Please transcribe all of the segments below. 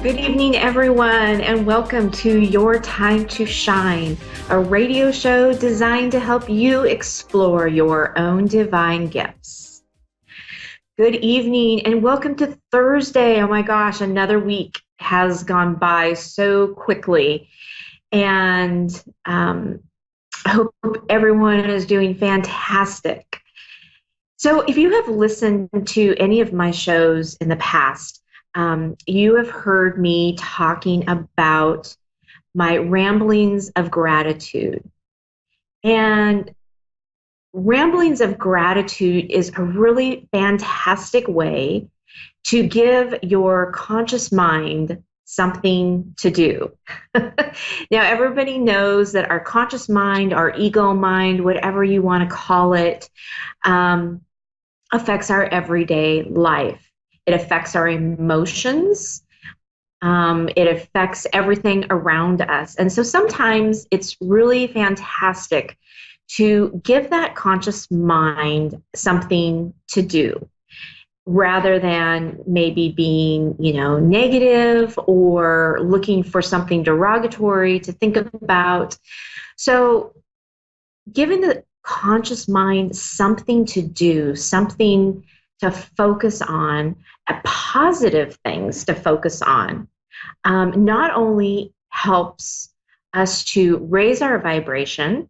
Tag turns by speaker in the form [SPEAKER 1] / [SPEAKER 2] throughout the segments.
[SPEAKER 1] Good evening, everyone, and welcome to Your Time to Shine, a radio show designed to help you explore your own divine gifts. Good evening, and welcome to Thursday. Oh my gosh, another week has gone by so quickly, and I hope everyone is doing fantastic. So, if you have listened to any of my shows in the past, you have heard me talking about my ramblings of gratitude. And ramblings of gratitude is a really fantastic way to give your conscious mind something to do. Now, everybody knows that our conscious mind, our ego mind, whatever you want to call it, affects our everyday life. It affects our emotions. It affects everything around us. And so sometimes it's really fantastic to give that conscious mind something to do rather than maybe being, negative or looking for something derogatory to think about. So giving the conscious mind something to do, something to focus on, positive things to focus on, not only helps us to raise our vibration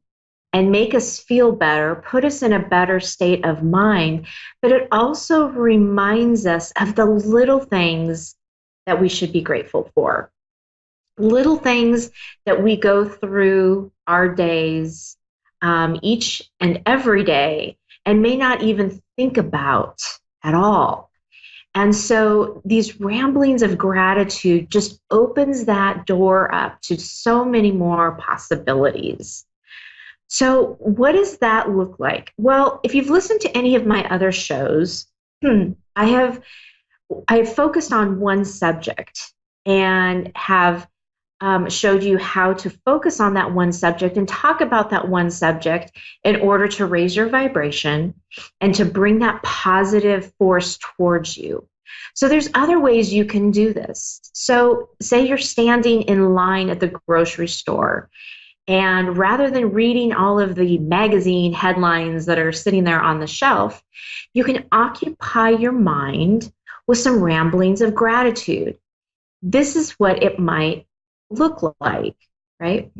[SPEAKER 1] and make us feel better, put us in a better state of mind, but it also reminds us of the little things that we should be grateful for. Little things that we go through our days, each and every day, and may not even think about at all. And so these ramblings of gratitude just opens that door up to so many more possibilities. So what does that look like? Well, if you've listened to any of my other shows, I have focused on one subject and have showed you how to focus on that one subject and talk about that one subject in order to raise your vibration and to bring that positive force towards you. So there's other ways you can do this. So say you're standing in line at the grocery store, and rather than reading all of the magazine headlines that are sitting there on the shelf, you can occupy your mind with some ramblings of gratitude. This is what it might look like, right?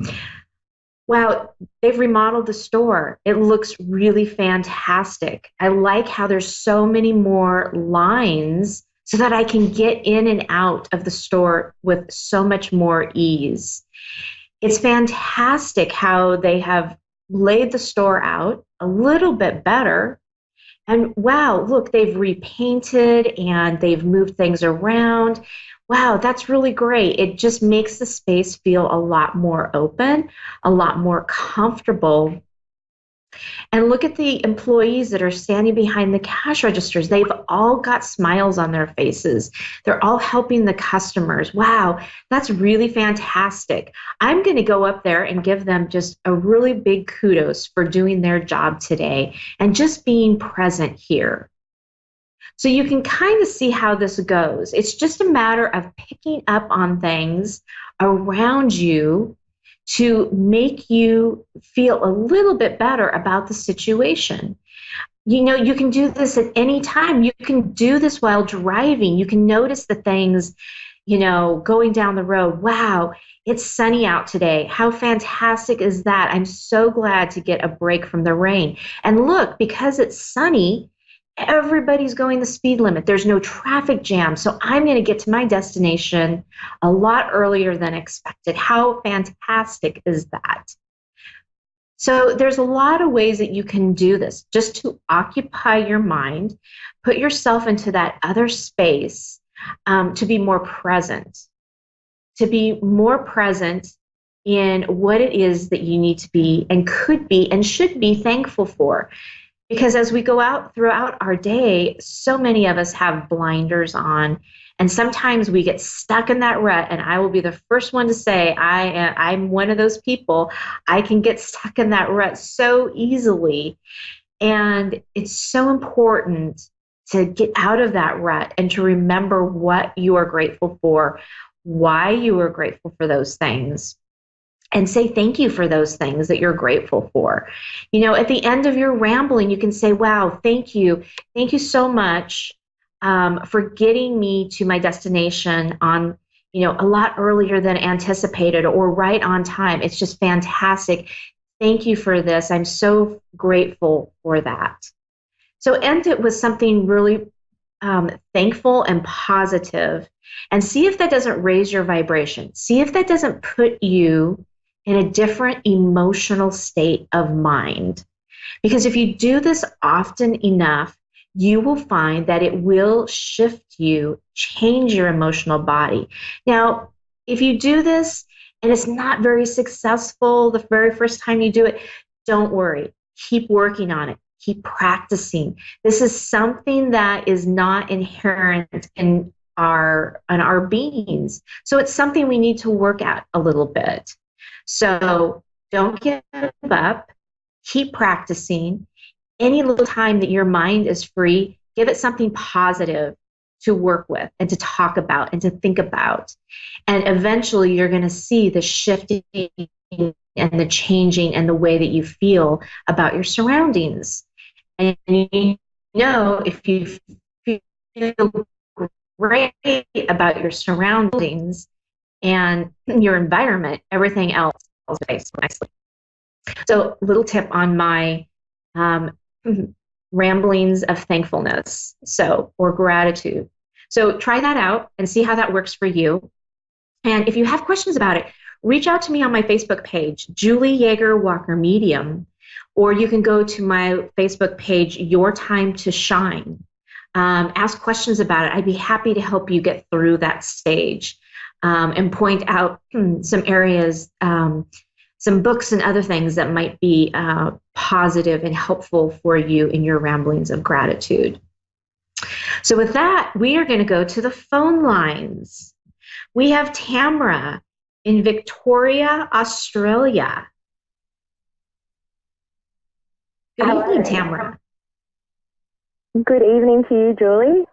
[SPEAKER 1] Wow, they've remodeled the store. It looks really fantastic. I like how there's so many more lines so that I can get in and out of the store with so much more ease. It's fantastic how they have laid the store out a little bit better. And wow, look, they've repainted and they've moved things around. Wow, that's really great. It just makes the space feel a lot more open, a lot more comfortable. And look at the employees that are standing behind the cash registers. They've all got smiles on their faces. They're all helping the customers. Wow, that's really fantastic. I'm going to go up there and give them just a really big kudos for doing their job today and just being present here. So you can kind of see how this goes. It's just a matter of picking up on things around you to make you feel a little bit better about the situation. You can do this at any time. You can do this while driving. You can notice the things, going down the road. Wow, it's sunny out today. How fantastic is that? I'm so glad to get a break from the rain. And look, because it's sunny, everybody's going the speed limit. There's no traffic jam. So I'm going to get to my destination a lot earlier than expected. How fantastic is that? So there's a lot of ways that you can do this just to occupy your mind, put yourself into that other space, to be more present, in what it is that you need to be and could be and should be thankful for. Because as we go out throughout our day, so many of us have blinders on, and sometimes we get stuck in that rut. And I will be the first one to say I'm one of those people. I can get stuck in that rut so easily. And it's so important to get out of that rut and to remember what you are grateful for, why you were grateful for those things, and say thank you for those things that you're grateful for. At the end of your rambling, you can say, wow, thank you. Thank you so much for getting me to my destination on, a lot earlier than anticipated or right on time. It's just fantastic. Thank you for this. I'm so grateful for that. So end it with something really thankful and positive, and see if that doesn't raise your vibration. See if that doesn't put you in a different emotional state of mind. Because if you do this often enough, you will find that it will shift you, change your emotional body. Now, if you do this and it's not very successful the very first time you do it, don't worry. Keep working on it. Keep practicing. This is something that is not inherent in our beings. So it's something we need to work at a little bit. So don't give up. Keep practicing. Any little time that your mind is free, give it something positive to work with and to talk about and to think about. And eventually you're going to see the shifting and the changing and the way that you feel about your surroundings. And if you feel great about your surroundings and your environment, everything else falls nicely. So, little tip on my ramblings of thankfulness, or gratitude. So try that out and see how that works for you. And if you have questions about it, reach out to me on my Facebook page, Julie YeagerWalker Medium, or you can go to my Facebook page, Your Time to Shine. Ask questions about it. I'd be happy to help you get through that stage and point out some areas, some books and other things that might be positive and helpful for you in your ramblings of gratitude. So with that, we are going to go to the phone lines. We have Tamara in Victoria, Australia. Good evening, Tamara.
[SPEAKER 2] Good evening to you, Julie.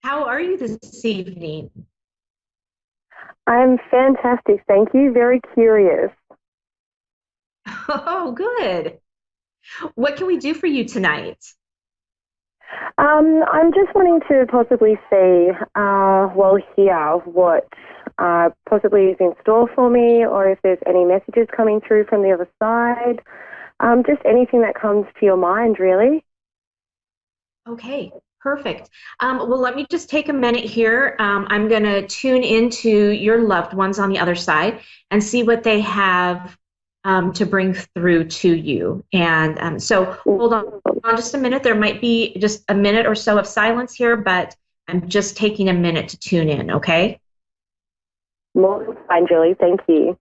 [SPEAKER 1] How are you this evening?
[SPEAKER 2] I'm fantastic, thank you. Very curious.
[SPEAKER 1] Oh, good. What can we do for you tonight?
[SPEAKER 2] I'm just wanting to possibly see, hear what possibly is in store for me, or if there's any messages coming through from the other side. Just anything that comes to your mind, really.
[SPEAKER 1] Okay, perfect. Well, let me just take a minute here. I'm going to tune into your loved ones on the other side and see what they have to bring through to you. And so hold on just a minute. There might be just a minute or so of silence here, but I'm just taking a minute to tune in, okay?
[SPEAKER 2] More than fine, Julie. Thank you.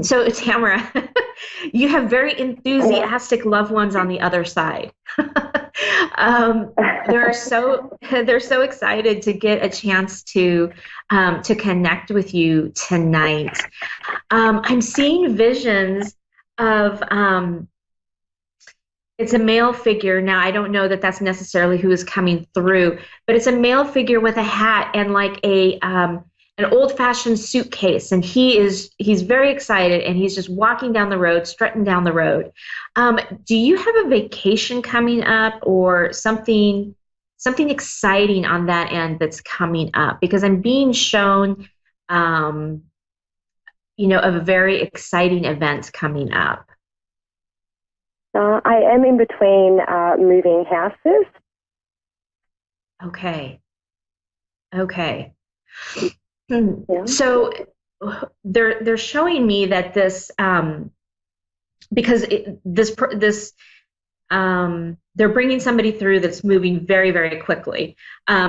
[SPEAKER 1] So Tamara, you have very enthusiastic loved ones on the other side. They're so excited to get a chance to connect with you tonight. I'm seeing visions of it's a male figure. Now, I don't know that that's necessarily who is coming through, but it's a male figure with a hat and like an old-fashioned suitcase, and he's very excited, and he's just walking down the road, strutting down the road. Do you have a vacation coming up, or something exciting on that end that's coming up? Because I'm being shown, of a very exciting event coming up.
[SPEAKER 2] I am in between moving houses.
[SPEAKER 1] Okay.
[SPEAKER 2] Yeah.
[SPEAKER 1] So they're showing me that this because they're bringing somebody through that's moving very, very quickly.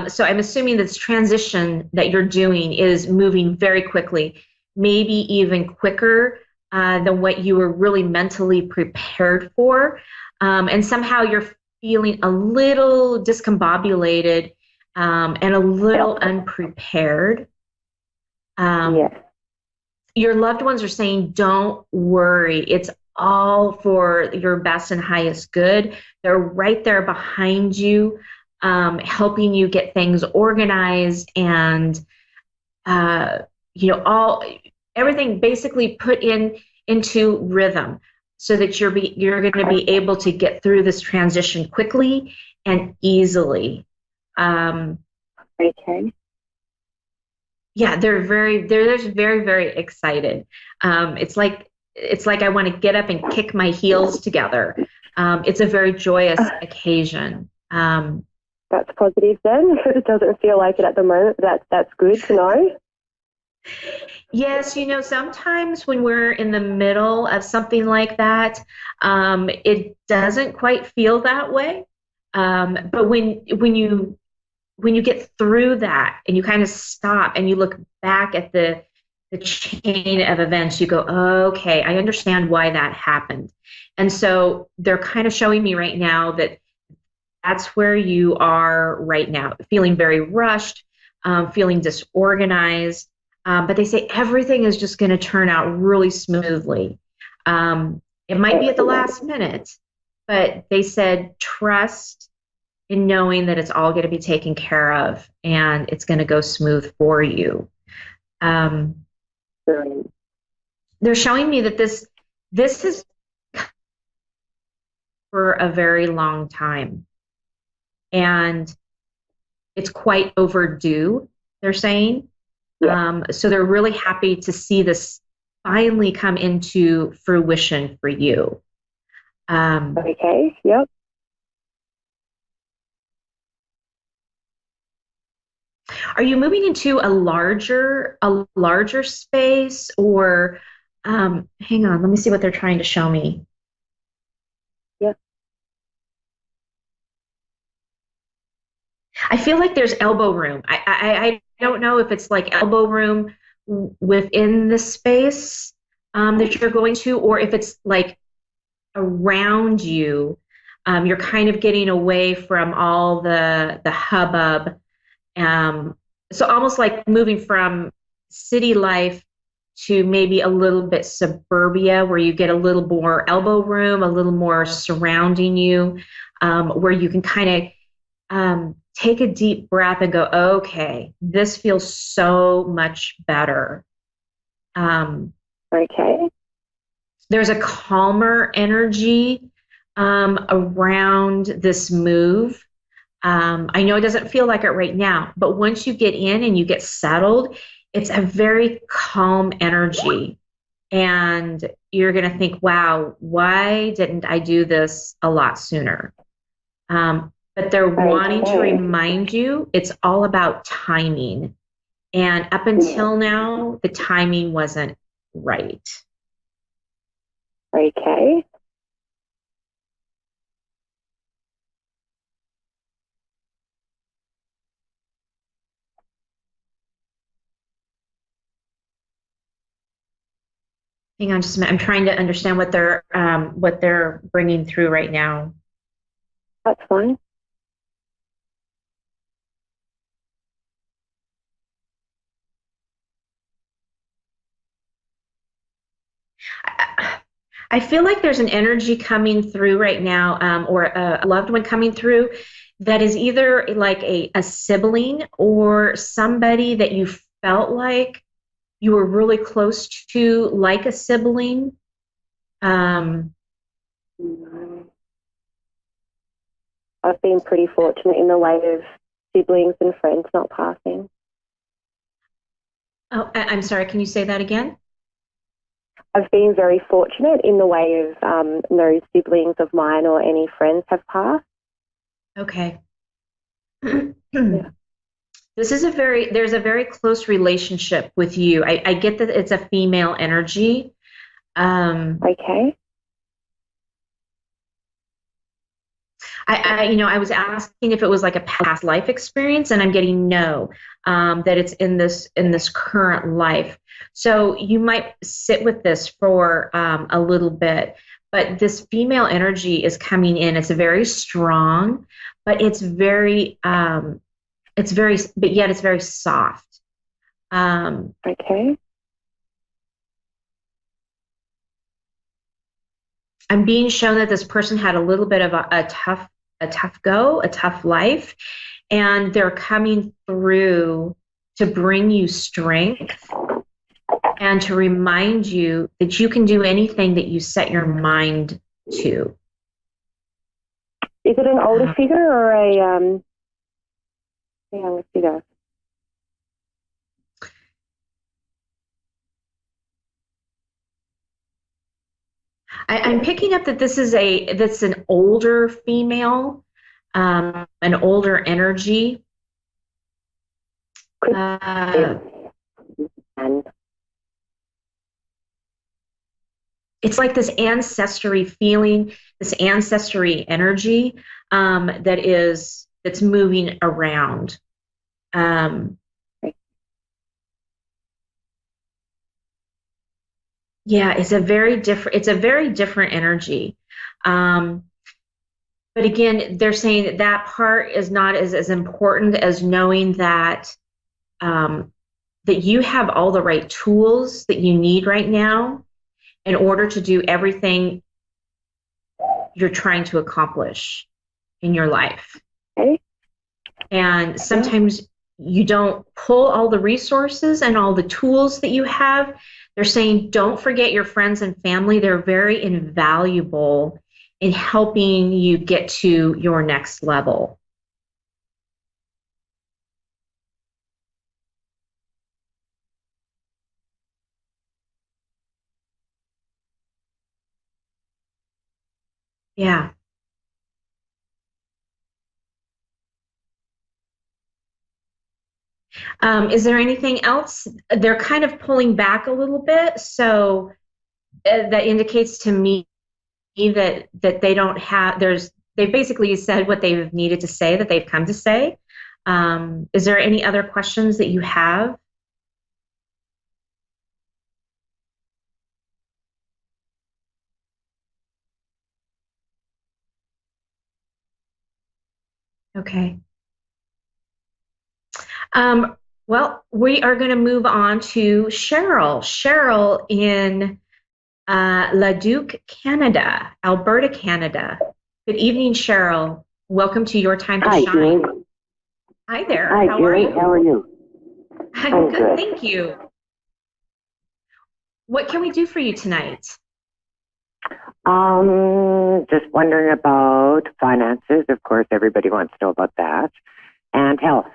[SPEAKER 1] So I'm assuming this transition that you're doing is moving very quickly, maybe even quicker than what you were really mentally prepared for, and somehow you're feeling a little discombobulated. and a little
[SPEAKER 2] Yep.
[SPEAKER 1] unprepared. Um,
[SPEAKER 2] Yes.
[SPEAKER 1] your loved ones are saying, don't worry. It's all for your best and highest good. They're right there behind you, helping you get things organized and, uh, all everything basically put into rhythm so that you're going to be able to get through this transition quickly and easily. Um,
[SPEAKER 2] Okay.
[SPEAKER 1] yeah, they're just very, very excited. It's like I want to get up and kick my heels together. It's a very joyous occasion.
[SPEAKER 2] That's positive then. It doesn't feel like it at the moment. That's good to know.
[SPEAKER 1] Yes, sometimes when we're in the middle of something like that, it doesn't quite feel that way. But when you get through that and you kind of stop and you look back at the chain of events, you go, okay, I understand why that happened. And so they're kind of showing me right now that that's where you are right now, feeling very rushed, feeling disorganized. But they say everything is just going to turn out really smoothly. It might be at the last minute, but they said trust in knowing that it's all going to be taken care of and it's going to go smooth for you. Um,
[SPEAKER 2] Brilliant.
[SPEAKER 1] they're showing me that this is for a very long time and it's quite overdue, they're saying.
[SPEAKER 2] Yeah.
[SPEAKER 1] So they're really happy to see this finally come into fruition for you.
[SPEAKER 2] Okay. Yep.
[SPEAKER 1] Are you moving into a larger space or hang on, let me see what they're trying to show me.
[SPEAKER 2] Yep.
[SPEAKER 1] I feel like there's elbow room. I don't know if it's like elbow room within the space that you're going to, or if it's like around you. You're kind of getting away from all the hubbub. So almost like moving from city life to maybe a little bit suburbia, where you get a little more elbow room, a little more surrounding you, where you can kind of take a deep breath and go, okay, this feels so much better. Um,
[SPEAKER 2] Okay.
[SPEAKER 1] there's a calmer energy around this move. I know it doesn't feel like it right now, but once you get in and you get settled, it's a very calm energy. And you're going to think, wow, why didn't I do this a lot sooner? But they're wanting to
[SPEAKER 2] Okay.
[SPEAKER 1] remind you it's all about timing. And up until now, the timing wasn't right.
[SPEAKER 2] Okay.
[SPEAKER 1] Hang on just a minute. I'm trying to understand what they're bringing through right now.
[SPEAKER 2] That's fine.
[SPEAKER 1] I feel like there's an energy coming through right now, or a loved one coming through that is either like a sibling or somebody that you felt like you were really close to, like a sibling. Um,
[SPEAKER 2] Mm. I've been pretty fortunate in the way of siblings and friends not passing.
[SPEAKER 1] oh, I'm sorry, can you say that again?
[SPEAKER 2] I've been very fortunate in the way of no siblings of mine or any friends have passed.
[SPEAKER 1] Okay.
[SPEAKER 2] Yeah.
[SPEAKER 1] There's a very close relationship with you. I get that it's a female energy. Um,
[SPEAKER 2] Okay.
[SPEAKER 1] I was asking if it was like a past life experience, and I'm getting no, that it's in this current life. So you might sit with this for a little bit, but this female energy is coming in. It's very strong, but it's very It's very, but yet it's very soft.
[SPEAKER 2] Okay.
[SPEAKER 1] I'm being shown that this person had a little bit of a tough go, a tough life, and they're coming through to bring you strength and to remind you that you can do anything that you set your mind to.
[SPEAKER 2] Is it an older figure or a younger figure?
[SPEAKER 1] I'm picking up that that's an older female, an older energy. It's like this ancestry feeling, this ancestry energy that's moving around. Yeah, it's a very different energy. But again, they're saying that that part is not as important as knowing that that you have all the right tools that you need right now in order to do everything you're trying to accomplish in your life.
[SPEAKER 2] Okay.
[SPEAKER 1] And sometimes you don't pull all the resources and all the tools that you have. They're saying don't forget your friends and family. They're very invaluable in helping you get to your next level. Yeah. Is there anything else? They're kind of pulling back a little bit, so that indicates to me that they don't have. They basically said what they've needed to say, that they've come to say. Is there any other questions that you have? Okay. Well, we are going to move on to Cheryl. Cheryl in Leduc, Canada, Alberta, Canada. Good evening, Cheryl. Welcome to Your Time to
[SPEAKER 3] Hi,
[SPEAKER 1] Shine.
[SPEAKER 3] Julie.
[SPEAKER 1] Hi there.
[SPEAKER 3] Hi,
[SPEAKER 1] How
[SPEAKER 3] Julie.
[SPEAKER 1] are you?
[SPEAKER 3] How are you?
[SPEAKER 1] I'm good, thank you. What can we do for you tonight?
[SPEAKER 3] Just wondering about finances. Of course, everybody wants to know about that. And health.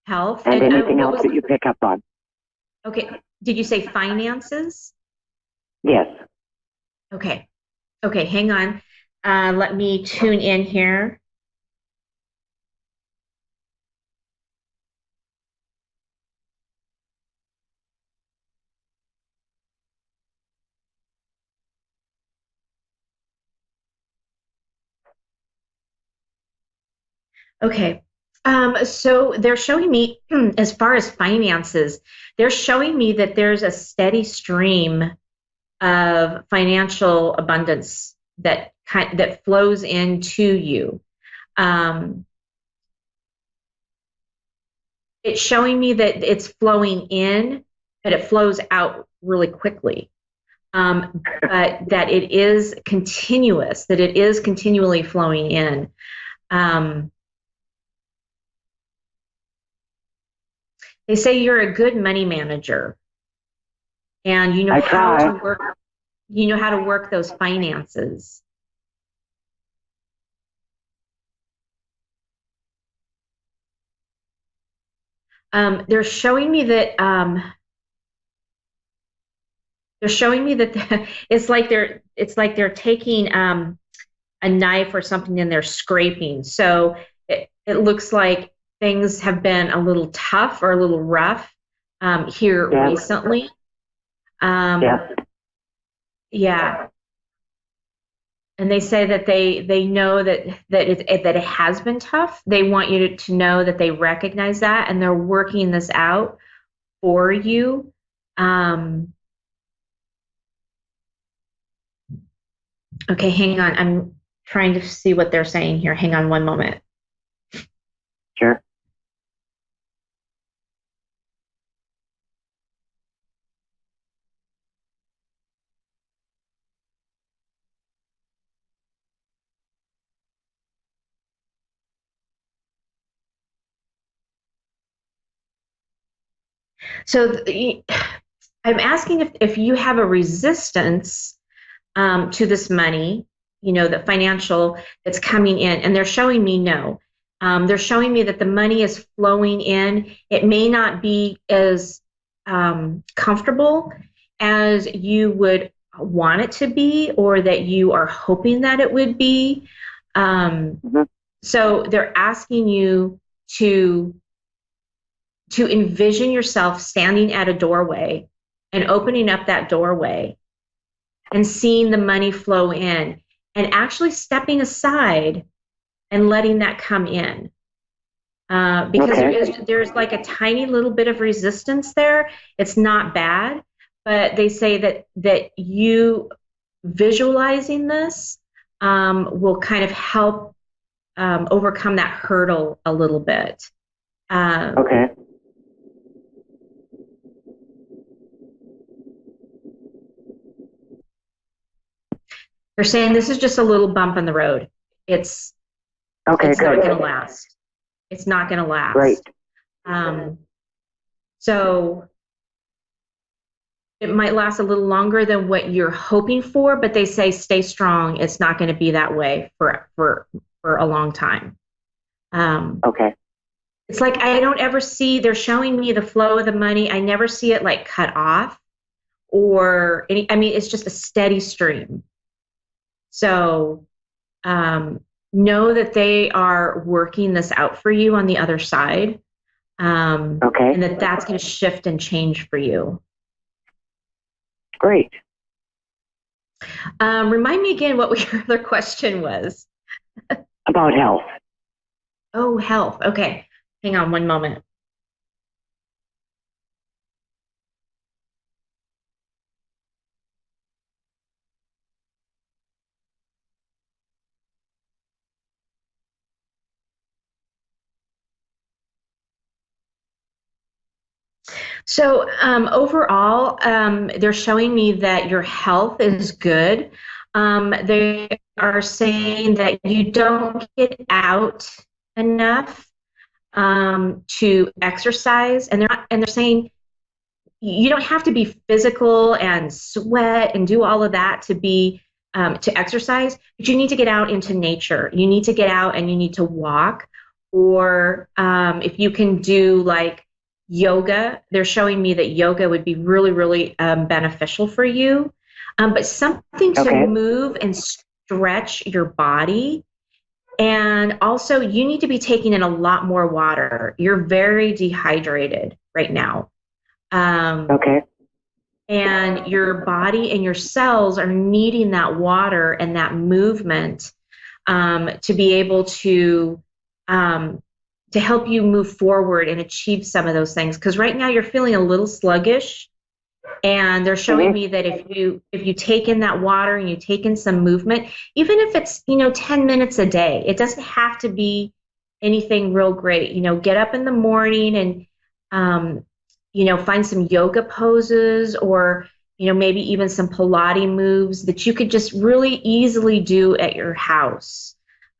[SPEAKER 1] Health.
[SPEAKER 3] And anything else that you pick up on.
[SPEAKER 1] Okay. Did you say finances?
[SPEAKER 3] Yes.
[SPEAKER 1] Okay. Okay, hang on. Let me tune in here. Okay. So they're showing me, as far as finances, they're showing me that there's a steady stream of financial abundance that flows into you. It's showing me that it's flowing in, but it flows out really quickly. But that it is continuous, that it is continually flowing in. They say you're a good money manager, and you know how to work. You know how to work those finances. They're showing me that it's like they're taking a knife or something and they're scraping. So it looks like things have been a little tough or a little rough here recently. Yeah. And they say that they know that it has been tough. They want you to know that they recognize that and they're working this out for you. Okay, hang on. I'm trying to see what they're saying here. Hang on one moment.
[SPEAKER 3] Sure.
[SPEAKER 1] So I'm asking if you have a resistance to this money, the financial that's coming in, and they're showing me no. They're showing me that the money is flowing in. It may not be as comfortable as you would want it to be, or that you are hoping that it would be.
[SPEAKER 3] Mm-hmm.
[SPEAKER 1] So they're asking you to envision yourself standing at a doorway and opening up that doorway and seeing the money flow in and actually stepping aside and letting that come in. Because there's like a tiny little bit of resistance there. It's not bad, but they say that you visualizing this will kind of help overcome that hurdle a little bit.
[SPEAKER 3] Okay.
[SPEAKER 1] They're saying this is just a little bump in the road. It's not going to last. It's not going to last.
[SPEAKER 3] Right.
[SPEAKER 1] So it might last a little longer than what you're hoping for, but they say stay strong. It's not going to be that way for a long time.
[SPEAKER 3] Okay.
[SPEAKER 1] It's like I don't ever see, they're showing me the flow of the money. I never see it like cut off or any, I mean, it's just a steady stream. So know that they are working this out for you on the other side.
[SPEAKER 3] Okay.
[SPEAKER 1] And that's going to shift and change for you.
[SPEAKER 3] Great.
[SPEAKER 1] Remind me again what your other question was.
[SPEAKER 3] About health.
[SPEAKER 1] Oh, health. Okay. Hang on one moment. So overall, they're showing me that your health is good. They are saying that you don't get out enough to exercise, and they're saying you don't have to be physical and sweat and do all of that to be to exercise, but you need to get out into nature. You need to get out and you need to walk, or if you can do like yoga. They're showing me that yoga would be really, really beneficial for you. But something to move and stretch your body. And also, you need to be taking in a lot more water. You're very dehydrated right now. And your body and your cells are needing that water and that movement to be able to help you move forward and achieve some of those things. Because right now you're feeling a little sluggish, and they're showing me that if you take in that water and you take in some movement, even if it's 10 minutes a day, it doesn't have to be anything real great. Get up in the morning and find some yoga poses, or maybe even some Pilates moves that you could just really easily do at your house.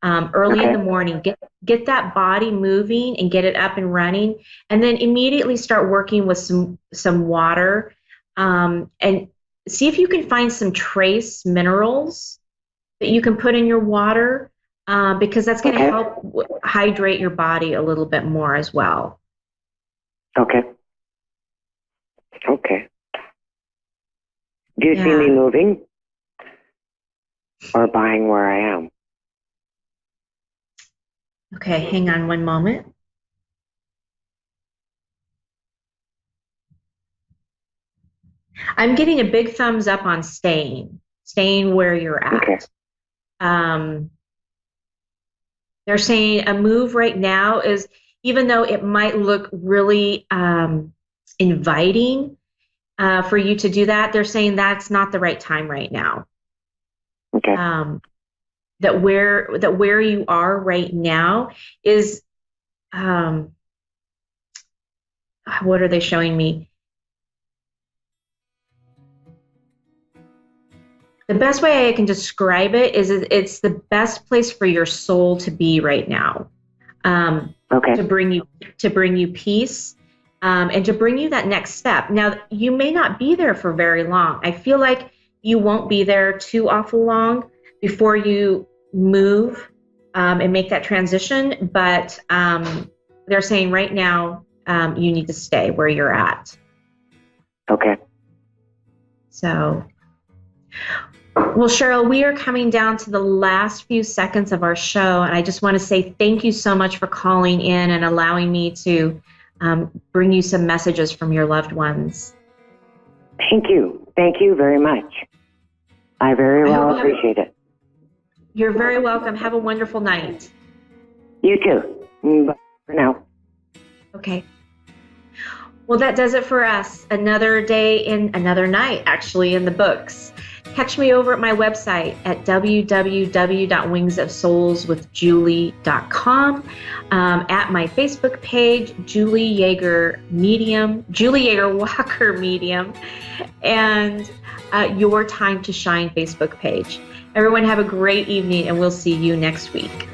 [SPEAKER 1] Early in the morning, get that body moving and get it up and running, and then immediately start working with some water, and see if you can find some trace minerals that you can put in your water, because that's going to help hydrate your body a little bit more as well.
[SPEAKER 3] Okay. Do you see me moving or buying where I am?
[SPEAKER 1] Okay, hang on one moment. I'm getting a big thumbs up on staying where you're at. They're saying a move right now is, even though it might look really inviting for you to do that, they're saying that's not the right time right now. That where you are right now is, what are they showing me? The best way I can describe it is it's the best place for your soul to be right now. To bring you peace and to bring you that next step. Now, you may not be there for very long. I feel like you won't be there too awful long before you move and make that transition, but they're saying right now you need to stay where you're at.
[SPEAKER 3] Okay.
[SPEAKER 1] So, well, Cheryl, we are coming down to the last few seconds of our show, and I just want to say thank you so much for calling in and allowing me to bring you some messages from your loved ones.
[SPEAKER 3] Thank you. Thank you very much. I very well appreciate it.
[SPEAKER 1] You're very welcome. Have a wonderful night.
[SPEAKER 3] You too. Bye for now.
[SPEAKER 1] Okay. Well, that does it for us. Another day in another night, actually, in the books. Catch me over at my website at www.wingsofsoulswithjulie.com, at my Facebook page, Julie Yeager Medium, Julie YeagerWalker Medium, and Your Time to Shine Facebook page. Everyone have a great evening, and we'll see you next week.